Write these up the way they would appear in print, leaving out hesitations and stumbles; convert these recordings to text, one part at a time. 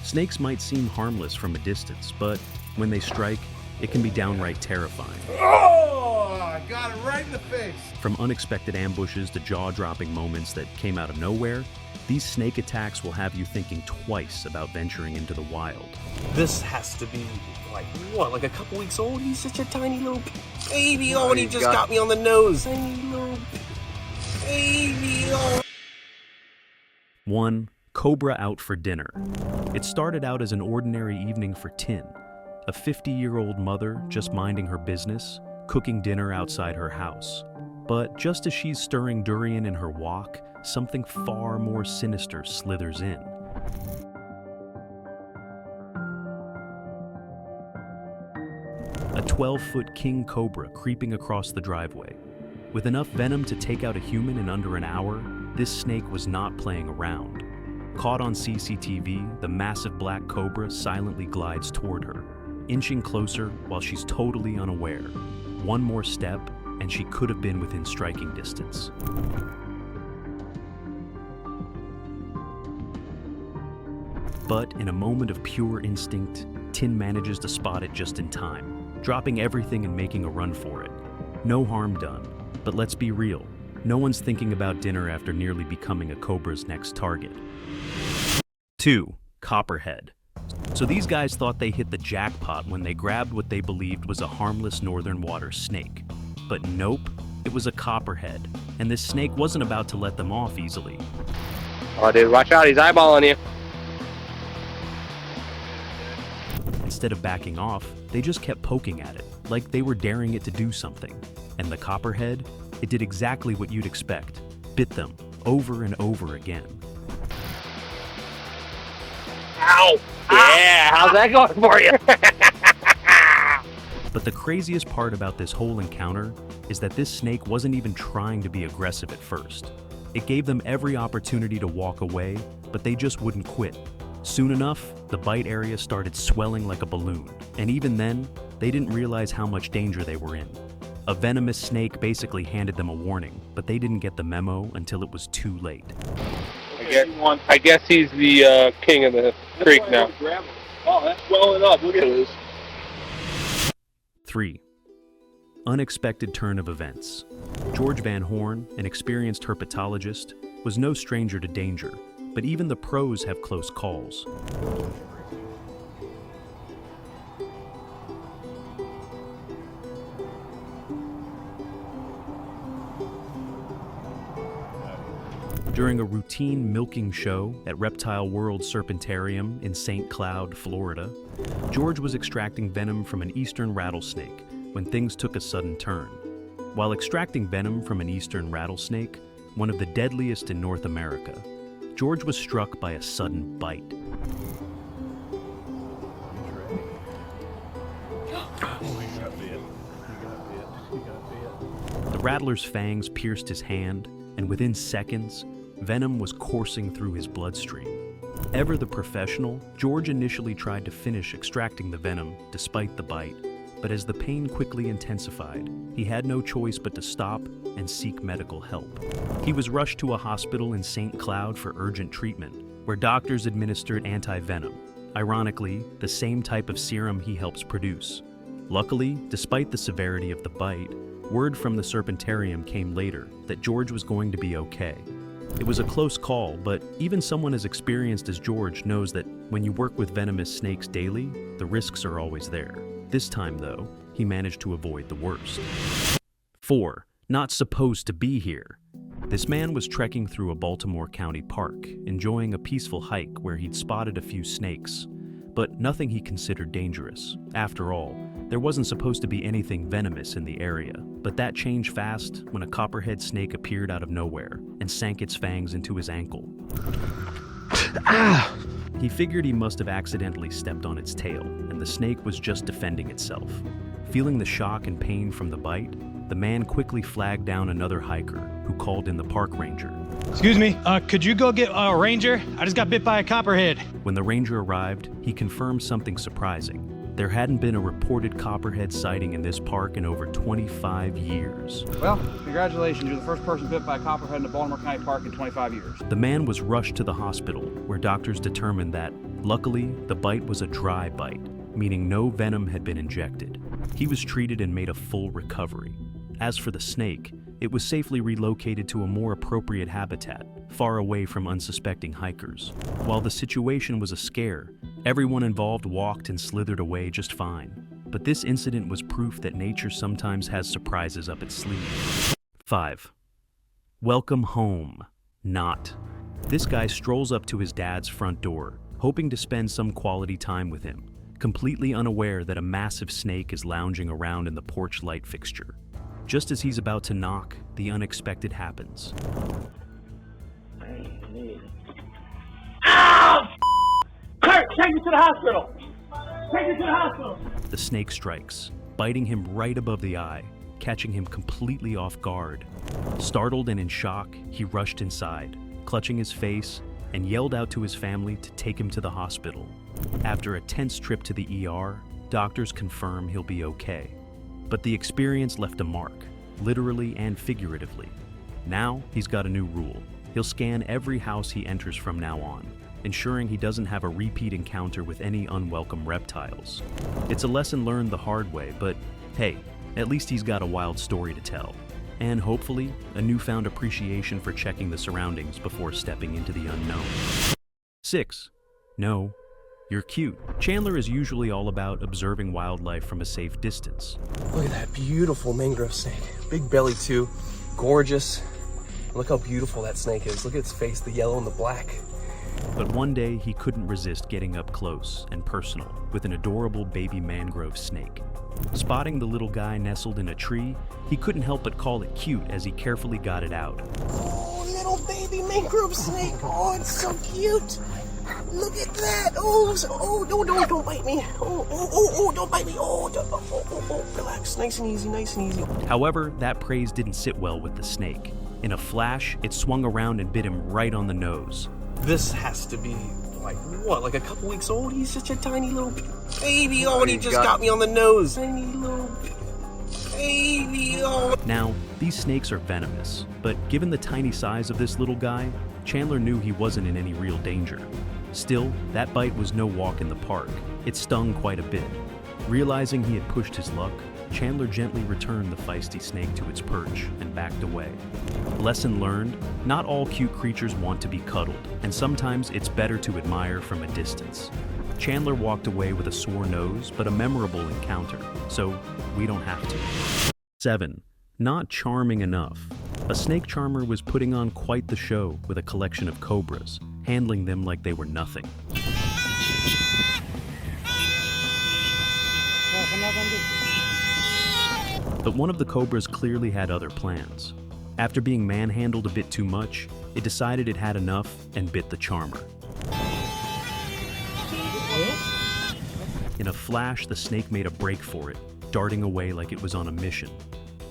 Snakes might seem harmless from a distance, but when they strike, it can be downright terrifying. Oh, I got it right in the face. From unexpected ambushes to jaw-dropping moments that came out of nowhere, these snake attacks will have you thinking twice about venturing into the wild. This has to be, like a couple weeks old? He's such a tiny little baby. Oh, and he just got me on the nose. Tiny little baby. Oh. 1. Cobra out for dinner. It started out as an ordinary evening for Tin, a 50-year-old mother just minding her business, cooking dinner outside her house. But just as she's stirring durian in her wok, something far more sinister slithers in. A 12-foot king cobra creeping across the driveway. With enough venom to take out a human in under an hour, this snake was not playing around. Caught on CCTV, the massive black cobra silently glides toward her, inching closer while she's totally unaware. One more step, and she could have been within striking distance. But in a moment of pure instinct, Tin manages to spot it just in time, dropping everything and making a run for it. No harm done, but let's be real, no one's thinking about dinner after nearly becoming a cobra's next target. 2. Copperhead. So these guys thought they hit the jackpot when they grabbed what they believed was a harmless northern water snake. But nope, it was a copperhead, and this snake wasn't about to let them off easily. Oh dude, watch out, he's eyeballing you. Instead of backing off, they just kept poking at it, like they were daring it to do something. And the copperhead, it did exactly what you'd expect, bit them over and over again. Ow! Yeah, how's that going for you? But the craziest part about this whole encounter is that this snake wasn't even trying to be aggressive at first. It gave them every opportunity to walk away, but they just wouldn't quit. Soon enough, the bite area started swelling like a balloon, and even then, they didn't realize how much danger they were in. A venomous snake basically handed them a warning, but they didn't get the memo until it was too late. I guess he's the king of the creek now. Oh, that's swelling up. Look at this. 3. Unexpected turn of events. George Van Horn, an experienced herpetologist, was no stranger to danger, but even the pros have close calls. During a routine milking show at Reptile World Serpentarium in St. Cloud, Florida, George was extracting venom from an eastern rattlesnake when things took a sudden turn. While extracting venom from an eastern rattlesnake, one of the deadliest in North America, George was struck by a sudden bite. The rattler's fangs pierced his hand, and within seconds, venom was coursing through his bloodstream. Ever the professional, George initially tried to finish extracting the venom despite the bite, but as the pain quickly intensified, he had no choice but to stop and seek medical help. He was rushed to a hospital in St. Cloud for urgent treatment, where doctors administered anti-venom, ironically, the same type of serum he helps produce. Luckily, despite the severity of the bite, word from the Serpentarium came later that George was going to be okay. It was a close call, but even someone as experienced as George knows that when you work with venomous snakes daily, the risks are always there. This time, though, he managed to avoid the worst. 4. Not supposed to be here. This man was trekking through a Baltimore County park, enjoying a peaceful hike where he'd spotted a few snakes, but nothing he considered dangerous. After all, there wasn't supposed to be anything venomous in the area, but that changed fast when a copperhead snake appeared out of nowhere and sank its fangs into his ankle. He figured he must have accidentally stepped on its tail, and the snake was just defending itself. Feeling the shock and pain from the bite, the man quickly flagged down another hiker who called in the park ranger. Excuse me, could you go get a ranger? I just got bit by a copperhead. When the ranger arrived, he confirmed something surprising. There hadn't been a reported copperhead sighting in this park in over 25 years. Well, congratulations, you're the first person bit by a copperhead in a Baltimore County park in 25 years. The man was rushed to the hospital, where doctors determined that, Luckily, the bite was a dry bite, meaning no venom had been injected. He was treated and made a full recovery. As for the snake, it was safely relocated to a more appropriate habitat, far away from unsuspecting hikers. While the situation was a scare, everyone involved walked and slithered away just fine. But this incident was proof that nature sometimes has surprises up its sleeve. 5. Welcome home. Not. This guy strolls up to his dad's front door, hoping to spend some quality time with him, completely unaware that a massive snake is lounging around in the porch light fixture. Just as he's about to knock, the unexpected happens. Ow! Kurt, take me to the hospital! Take me to the hospital! The snake strikes, biting him right above the eye, catching him completely off guard. Startled and in shock, he rushed inside, clutching his face, and yelled out to his family to take him to the hospital. After a tense trip to the ER, doctors confirm he'll be okay. But the experience left a mark, literally and figuratively. Now, he's got a new rule. He'll scan every house he enters from now on, ensuring he doesn't have a repeat encounter with any unwelcome reptiles. It's a lesson learned the hard way, but hey, at least he's got a wild story to tell. And hopefully, a newfound appreciation for checking the surroundings before stepping into the unknown. 6. No, you're cute. Chandler is usually all about observing wildlife from a safe distance. Look at that beautiful mangrove snake. Big belly too, gorgeous. Look how beautiful that snake is. Look at its face, the yellow and the black. But one day, he couldn't resist getting up close and personal with an adorable baby mangrove snake. Spotting the little guy nestled in a tree, he couldn't help but call it cute as he carefully got it out. Oh, little baby mangrove snake. Oh, it's so cute. Look at that. Oh, don't bite me. Oh, don't bite me. Oh, relax. Nice and easy, nice and easy. However, that praise didn't sit well with the snake. In a flash, it swung around and bit him right on the nose. This has to be, like a couple weeks old? He's such a tiny little baby. Oh, and he just got me on the nose. Tiny little baby. Oh. Now, these snakes are venomous, but given the tiny size of this little guy, Chandler knew he wasn't in any real danger. Still, that bite was no walk in the park. It stung quite a bit. Realizing he had pushed his luck, Chandler gently returned the feisty snake to its perch and backed away. Lesson learned, not all cute creatures want to be cuddled, and sometimes it's better to admire from a distance. Chandler walked away with a sore nose, but a memorable encounter, so we don't have to. 7. Not charming enough. A snake charmer was putting on quite the show with a collection of cobras, handling them like they were nothing. But one of the cobras clearly had other plans. After being manhandled a bit too much, it decided it had enough and bit the charmer. In a flash, the snake made a break for it, darting away like it was on a mission.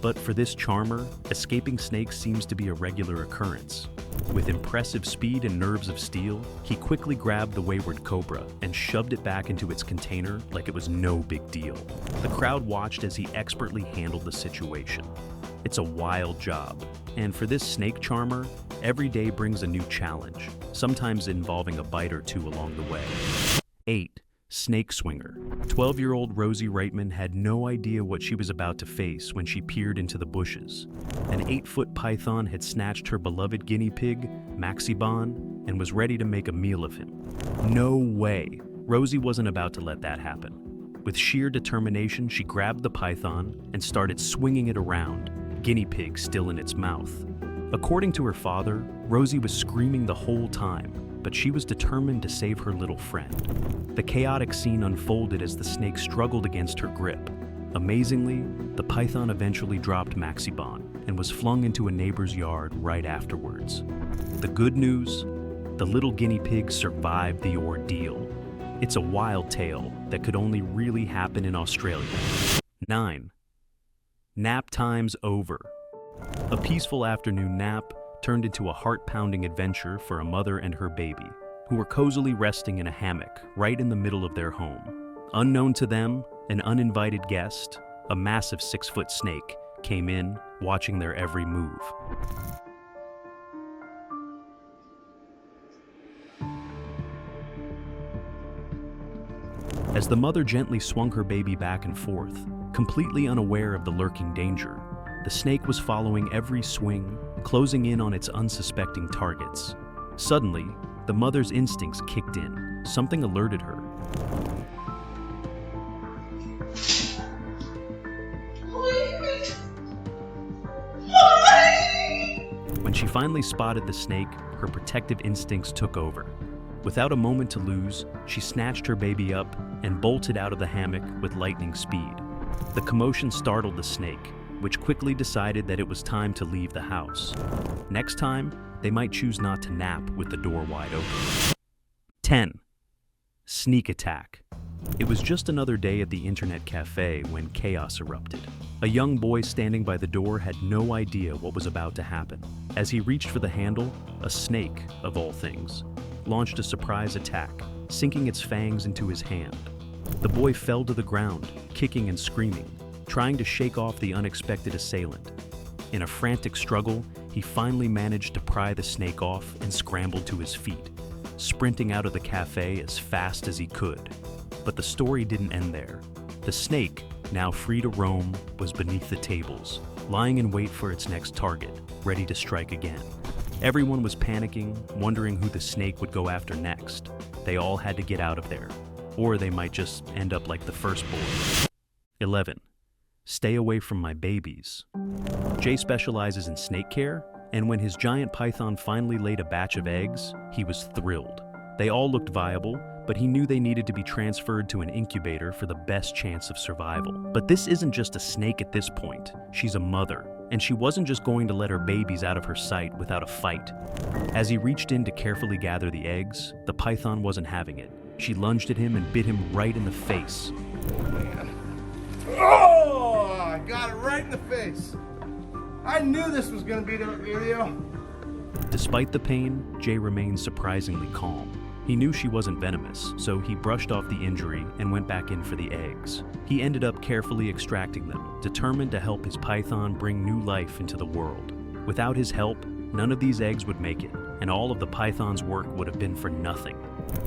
But for this charmer, escaping snakes seems to be a regular occurrence. With impressive speed and nerves of steel, he quickly grabbed the wayward cobra and shoved it back into its container like it was no big deal. The crowd watched as he expertly handled the situation. It's a wild job, and for this snake charmer, every day brings a new challenge, sometimes involving a bite or two along the way. 8. Snake swinger. 12-year-old Rosie Reitman had no idea what she was about to face when she peered into the bushes. An 8-foot python had snatched her beloved guinea pig, Maxibon, and was ready to make a meal of him. No way! Rosie wasn't about to let that happen. With sheer determination, she grabbed the python and started swinging it around, guinea pig still in its mouth. According to her father, Rosie was screaming the whole time, but she was determined to save her little friend. The chaotic scene unfolded as the snake struggled against her grip. Amazingly, the python eventually dropped Maxibon and was flung into a neighbor's yard right afterwards. The good news? The little guinea pig survived the ordeal. It's a wild tale that could only really happen in Australia. 9. Nap time's over. A peaceful afternoon nap turned into a heart-pounding adventure for a mother and her baby, who were cozily resting in a hammock right in the middle of their home. Unknown to them, an uninvited guest, a massive 6-foot snake, came in, watching their every move. As the mother gently swung her baby back and forth, completely unaware of the lurking danger, the snake was following every swing, closing in on its unsuspecting targets. Suddenly, the mother's instincts kicked in. Something alerted her. When she finally spotted the snake, her protective instincts took over. Without a moment to lose, she snatched her baby up and bolted out of the hammock with lightning speed. The commotion startled the snake, which quickly decided that it was time to leave the house. Next time, they might choose not to nap with the door wide open. 10. Sneak attack. It was just another day at the internet cafe when chaos erupted. A young boy standing by the door had no idea what was about to happen. As he reached for the handle, a snake, of all things, launched a surprise attack, sinking its fangs into his hand. The boy fell to the ground, kicking and screaming, trying to shake off the unexpected assailant. In a frantic struggle, he finally managed to pry the snake off and scrambled to his feet, sprinting out of the cafe as fast as he could. But the story didn't end there. The snake, now free to roam, was beneath the tables, lying in wait for its next target, ready to strike again. Everyone was panicking, wondering who the snake would go after next. They all had to get out of there, or they might just end up like the first boy. 11. Stay away from my babies. Jay specializes in snake care, and when his giant python finally laid a batch of eggs, he was thrilled. They all looked viable, but he knew they needed to be transferred to an incubator for the best chance of survival. But this isn't just a snake at this point. She's a mother, and she wasn't just going to let her babies out of her sight without a fight. As he reached in to carefully gather the eggs, the python wasn't having it. She lunged at him and bit him right in the face. Oh, I got it right in the face. I knew this was going to be the video. Despite the pain, Jay remained surprisingly calm. He knew she wasn't venomous, so he brushed off the injury and went back in for the eggs. He ended up carefully extracting them, determined to help his python bring new life into the world. Without his help, none of these eggs would make it, and all of the python's work would have been for nothing.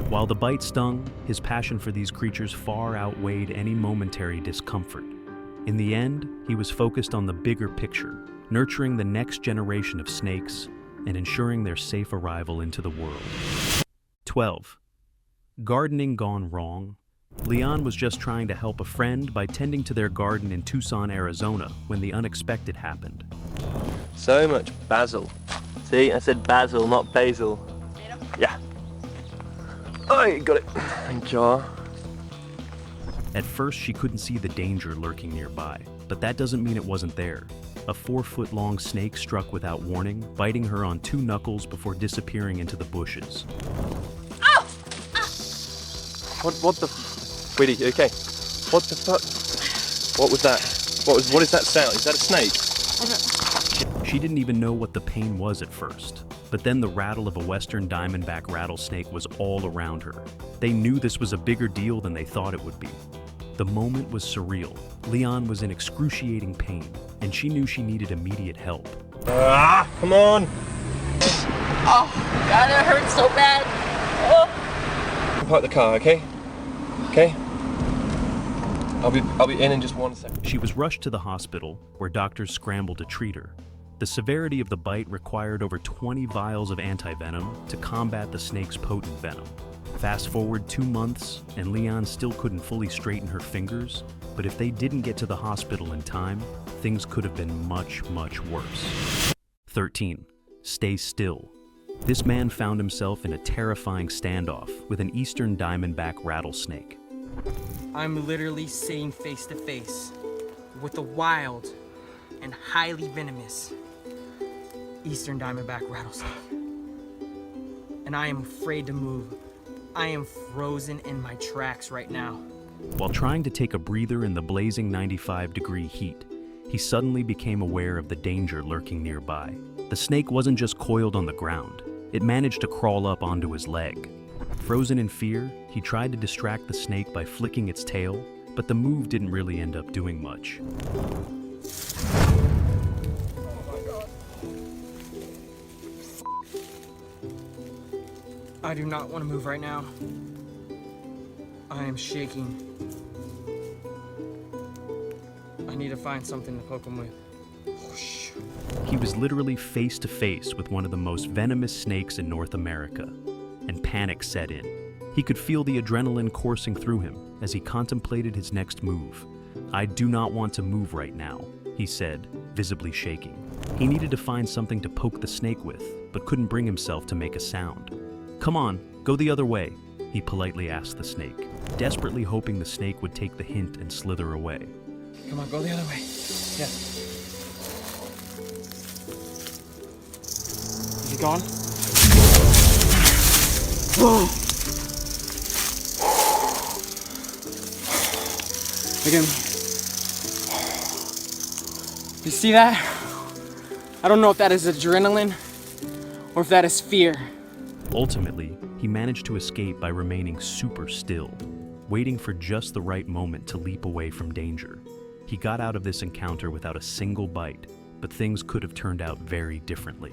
While the bite stung, his passion for these creatures far outweighed any momentary discomfort. In the end, he was focused on the bigger picture, nurturing the next generation of snakes and ensuring their safe arrival into the world. 12. Gardening gone wrong. Leon was just trying to help a friend by tending to their garden in Tucson, Arizona, when the unexpected happened. So much basil. See, I said basil, not basil. Yeah. I got it. Thank you. At first, she couldn't see the danger lurking nearby, but that doesn't mean it wasn't there. A 4-foot-long snake struck without warning, biting her on 2 knuckles before disappearing into the bushes. Ow! What the... Sweetie, you okay? What the fuck? What was that? What is that sound? Is that a snake? She didn't even know what the pain was at first, but then the rattle of a western diamondback rattlesnake was all around her. They knew this was a bigger deal than they thought it would be. The moment was surreal. Leon was in excruciating pain, and she knew she needed immediate help. Come on! Oh, God, it hurts so bad. Oh. Park the car, okay? Okay? I'll be in just 1 second. She was rushed to the hospital, where doctors scrambled to treat her. The severity of the bite required over 20 vials of antivenom to combat the snake's potent venom. Fast forward 2 months, and Leon still couldn't fully straighten her fingers, but if they didn't get to the hospital in time, things could have been much, much worse. 13. Stay still. This man found himself in a terrifying standoff with an eastern diamondback rattlesnake. I'm literally sitting face to face with a wild and highly venomous eastern diamondback rattlesnake. And I am afraid to move. I am frozen in my tracks right now. While trying to take a breather in the blazing 95-degree heat, he suddenly became aware of the danger lurking nearby. The snake wasn't just coiled on the ground. It managed to crawl up onto his leg. Frozen in fear, he tried to distract the snake by flicking its tail, but the move didn't really end up doing much. I do not want to move right now. I am shaking. I need to find something to poke him with. Whoosh. He was literally face to face with one of the most venomous snakes in North America, and panic set in. He could feel the adrenaline coursing through him as he contemplated his next move. "I do not want to move right now," he said, visibly shaking. He needed to find something to poke the snake with, but couldn't bring himself to make a sound. "Come on, go the other way," he politely asked the snake, desperately hoping the snake would take the hint and slither away. Come on, go the other way. Yeah. Is he gone? Whoa! Look at me. You see that? I don't know if that is adrenaline or if that is fear. Ultimately, he managed to escape by remaining super still, waiting for just the right moment to leap away from danger. He got out of this encounter without a single bite, but things could have turned out very differently.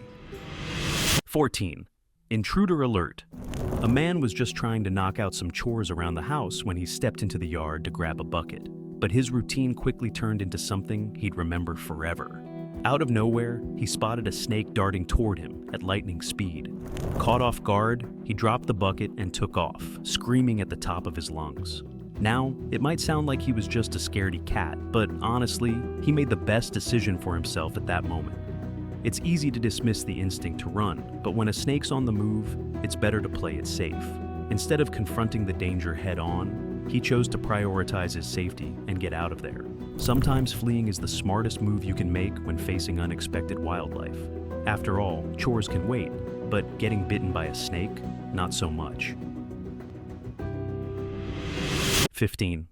14. Intruder Alert. A man was just trying to knock out some chores around the house when he stepped into the yard to grab a bucket, but his routine quickly turned into something he'd remember forever. Out of nowhere, he spotted a snake darting toward him at lightning speed. Caught off guard, he dropped the bucket and took off, screaming at the top of his lungs. Now, it might sound like he was just a scaredy cat, but honestly, he made the best decision for himself at that moment. It's easy to dismiss the instinct to run, but when a snake's on the move, it's better to play it safe. Instead of confronting the danger head-on, he chose to prioritize his safety and get out of there. Sometimes fleeing is the smartest move you can make when facing unexpected wildlife. After all, chores can wait, but getting bitten by a snake, not so much. 15.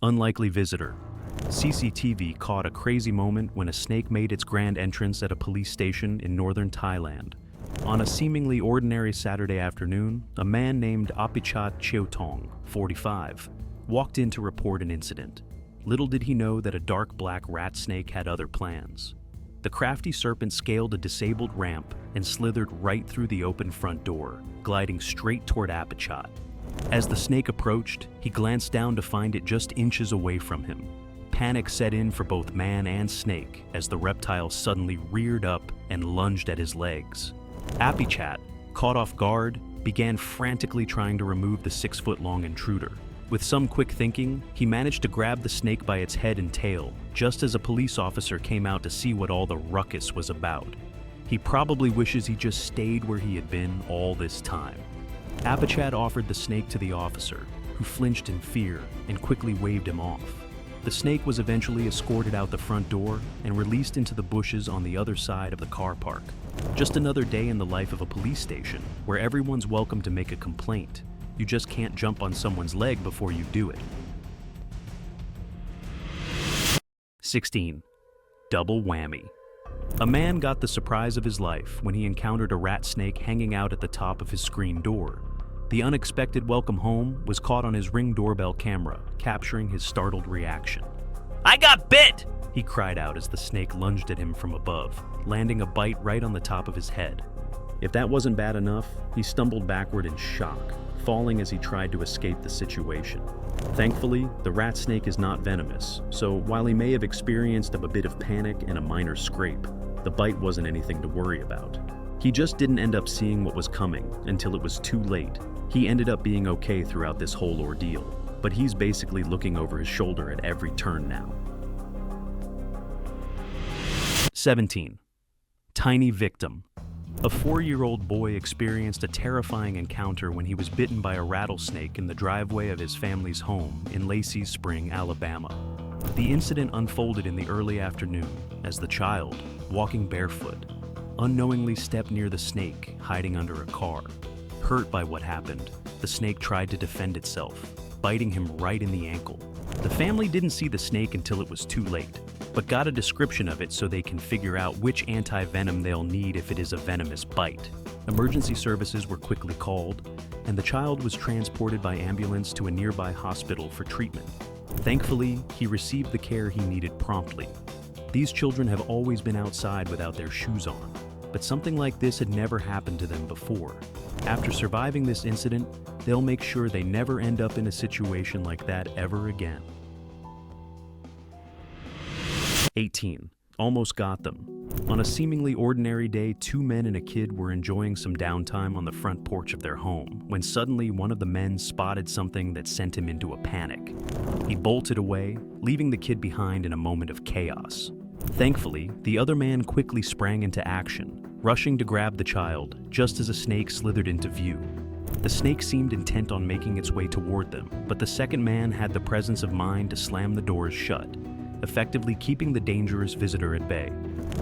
Unlikely visitor. CCTV caught a crazy moment when a snake made its grand entrance at a police station in northern Thailand. On a seemingly ordinary Saturday afternoon, a man named Apichat Cheotong, 45, walked in to report an incident. Little did he know that a dark black rat snake had other plans. The crafty serpent scaled a disabled ramp and slithered right through the open front door, gliding straight toward Apichat. As the snake approached, he glanced down to find it just inches away from him. Panic set in for both man and snake as the reptile suddenly reared up and lunged at his legs. Apichat, caught off guard, began frantically trying to remove the 6-foot-long intruder. With some quick thinking, he managed to grab the snake by its head and tail, just as a police officer came out to see what all the ruckus was about. He probably wishes he just stayed where he had been all this time. Apichat offered the snake to the officer, who flinched in fear and quickly waved him off. The snake was eventually escorted out the front door and released into the bushes on the other side of the car park. Just another day in the life of a police station, where everyone's welcome to make a complaint. You just can't jump on someone's leg before you do it. 16. Double whammy. A man got the surprise of his life when he encountered a rat snake hanging out at the top of his screen door. The unexpected welcome home was caught on his Ring doorbell camera, capturing his startled reaction. "I got bit!" he cried out as the snake lunged at him from above, landing a bite right on the top of his head. If that wasn't bad enough, he stumbled backward in shock, falling as he tried to escape the situation. Thankfully, the rat snake is not venomous, so while he may have experienced a bit of panic and a minor scrape, the bite wasn't anything to worry about. He just didn't end up seeing what was coming until it was too late. He ended up being okay throughout this whole ordeal, but he's basically looking over his shoulder at every turn now. 17. Tiny victim. A 4-year-old boy experienced a terrifying encounter when he was bitten by a rattlesnake in the driveway of his family's home in Lacey Spring, Alabama. The incident unfolded in the early afternoon as the child, walking barefoot, unknowingly stepped near the snake hiding under a car. Hurt by what happened, the snake tried to defend itself, biting him right in the ankle. The family didn't see the snake until it was too late, but got a description of it so they can figure out which anti-venom they'll need if it is a venomous bite. Emergency services were quickly called, and the child was transported by ambulance to a nearby hospital for treatment. Thankfully, he received the care he needed promptly. These children have always been outside without their shoes on, but something like this had never happened to them before. After surviving this incident, they'll make sure they never end up in a situation like that ever again. 18. Almost got them. On a seemingly ordinary day, 2 men and a kid were enjoying some downtime on the front porch of their home when suddenly one of the men spotted something that sent him into a panic. He bolted away, leaving the kid behind in a moment of chaos. Thankfully, the other man quickly sprang into action, rushing to grab the child just as a snake slithered into view. The snake seemed intent on making its way toward them, but the second man had the presence of mind to slam the doors shut, effectively keeping the dangerous visitor at bay.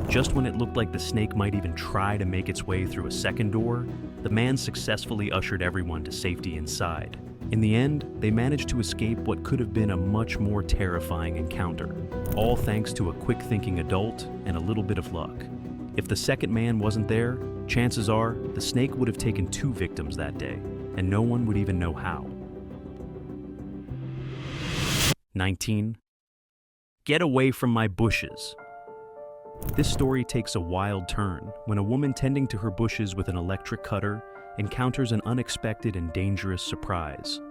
Just when it looked like the snake might even try to make its way through a second door, the man successfully ushered everyone to safety inside. In the end, they managed to escape what could have been a much more terrifying encounter, all thanks to a quick-thinking adult and a little bit of luck. If the second man wasn't there, chances are the snake would have taken 2 victims that day, and no one would even know how. 19. Get away from my bushes. This story takes a wild turn when a woman tending to her bushes with an electric cutter encounters an unexpected and dangerous surprise.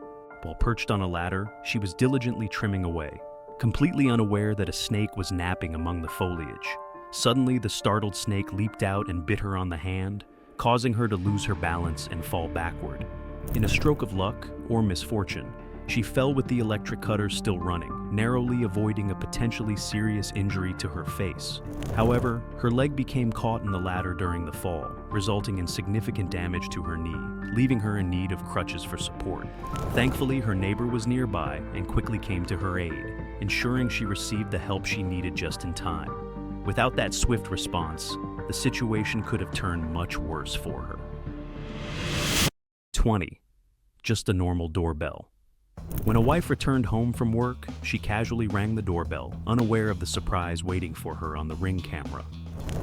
While perched on a ladder, she was diligently trimming away, completely unaware that a snake was napping among the foliage. Suddenly, the startled snake leaped out and bit her on the hand, causing her to lose her balance and fall backward. In a stroke of luck or misfortune, she fell with the electric cutter still running, narrowly avoiding a potentially serious injury to her face. However, her leg became caught in the ladder during the fall, resulting in significant damage to her knee, leaving her in need of crutches for support. Thankfully, her neighbor was nearby and quickly came to her aid, ensuring she received the help she needed just in time. Without that swift response, the situation could have turned much worse for her. 20. Just a normal doorbell. When a wife returned home from work, she casually rang the doorbell, unaware of the surprise waiting for her on the Ring camera.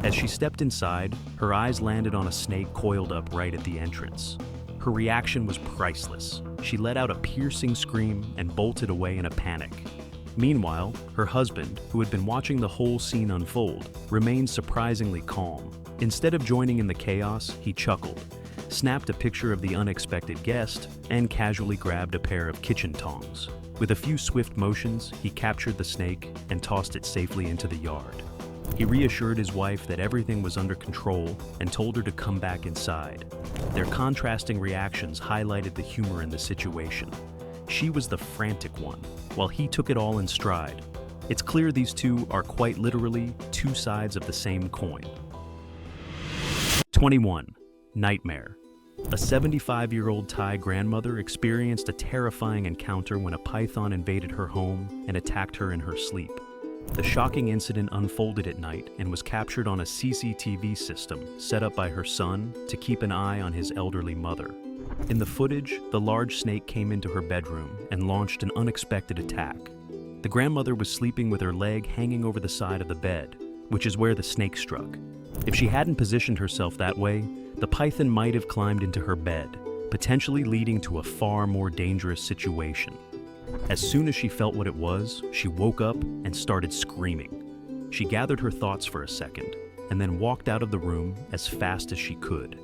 As she stepped inside, her eyes landed on a snake coiled up right at the entrance. Her reaction was priceless. She let out a piercing scream and bolted away in a panic. Meanwhile, her husband, who had been watching the whole scene unfold, remained surprisingly calm. Instead of joining in the chaos, he chuckled, snapped a picture of the unexpected guest, and casually grabbed a pair of kitchen tongs. With a few swift motions, he captured the snake and tossed it safely into the yard. He reassured his wife that everything was under control and told her to come back inside. Their contrasting reactions highlighted the humor in the situation. She was the frantic one, while he took it all in stride. It's clear these two are quite literally 2 sides of the same coin. 21. Nightmare. A 75-year-old Thai grandmother experienced a terrifying encounter when a python invaded her home and attacked her in her sleep. The shocking incident unfolded at night and was captured on a CCTV system set up by her son to keep an eye on his elderly mother. In the footage, the large snake came into her bedroom and launched an unexpected attack. The grandmother was sleeping with her leg hanging over the side of the bed, which is where the snake struck. If she hadn't positioned herself that way, the python might have climbed into her bed, potentially leading to a far more dangerous situation. As soon as she felt what it was, she woke up and started screaming. She gathered her thoughts for a second, and then walked out of the room as fast as she could.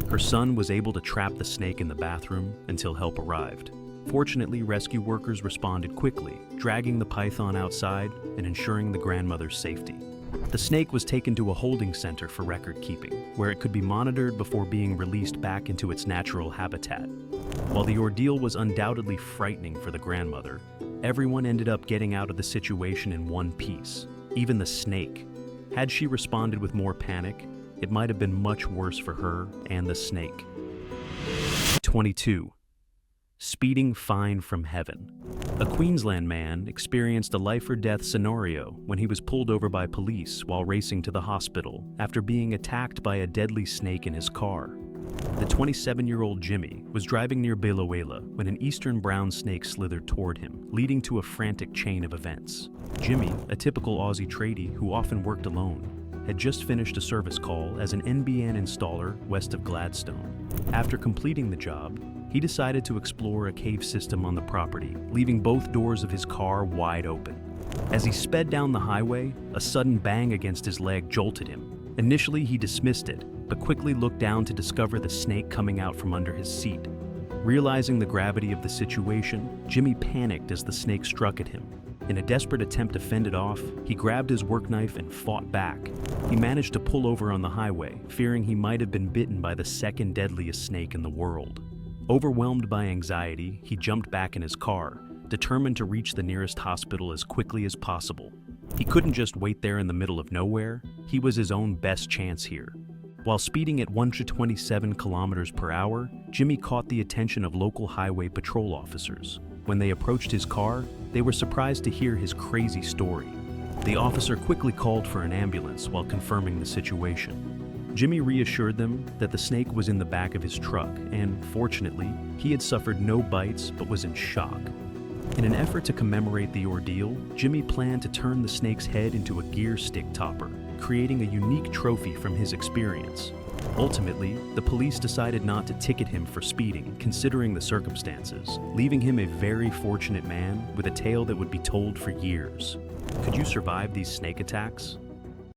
Her son was able to trap the snake in the bathroom until help arrived. Fortunately, rescue workers responded quickly, dragging the python outside and ensuring the grandmother's safety. The snake was taken to a holding center for record keeping, where it could be monitored before being released back into its natural habitat. While the ordeal was undoubtedly frightening for the grandmother, everyone ended up getting out of the situation in one piece, even the snake. Had she responded with more panic, it might have been much worse for her and the snake. 22. Speeding fine from heaven. A Queensland man experienced a life-or-death scenario when he was pulled over by police while racing to the hospital after being attacked by a deadly snake in his car. The 27-year-old Jimmy was driving near Biloela when an eastern brown snake slithered toward him, leading to a frantic chain of events. Jimmy, a typical Aussie tradie who often worked alone, had just finished a service call as an NBN installer west of Gladstone. After completing the job, he decided to explore a cave system on the property, leaving both doors of his car wide open. As he sped down the highway, a sudden bang against his leg jolted him. Initially, he dismissed it, but quickly looked down to discover the snake coming out from under his seat. Realizing the gravity of the situation, Jimmy panicked as the snake struck at him. In a desperate attempt to fend it off, he grabbed his work knife and fought back. He managed to pull over on the highway, fearing he might have been bitten by the second deadliest snake in the world. Overwhelmed by anxiety, he jumped back in his car, determined to reach the nearest hospital as quickly as possible. He couldn't just wait there in the middle of nowhere. He was his own best chance here. While speeding at 127 kilometers per hour, Jimmy caught the attention of local highway patrol officers. When they approached his car, they were surprised to hear his crazy story. The officer quickly called for an ambulance while confirming the situation. Jimmy reassured them that the snake was in the back of his truck, and fortunately, he had suffered no bites but was in shock. In an effort to commemorate the ordeal, Jimmy planned to turn the snake's head into a gear stick topper, creating a unique trophy from his experience. Ultimately, the police decided not to ticket him for speeding, considering the circumstances, leaving him a very fortunate man with a tale that would be told for years. Could you survive these snake attacks?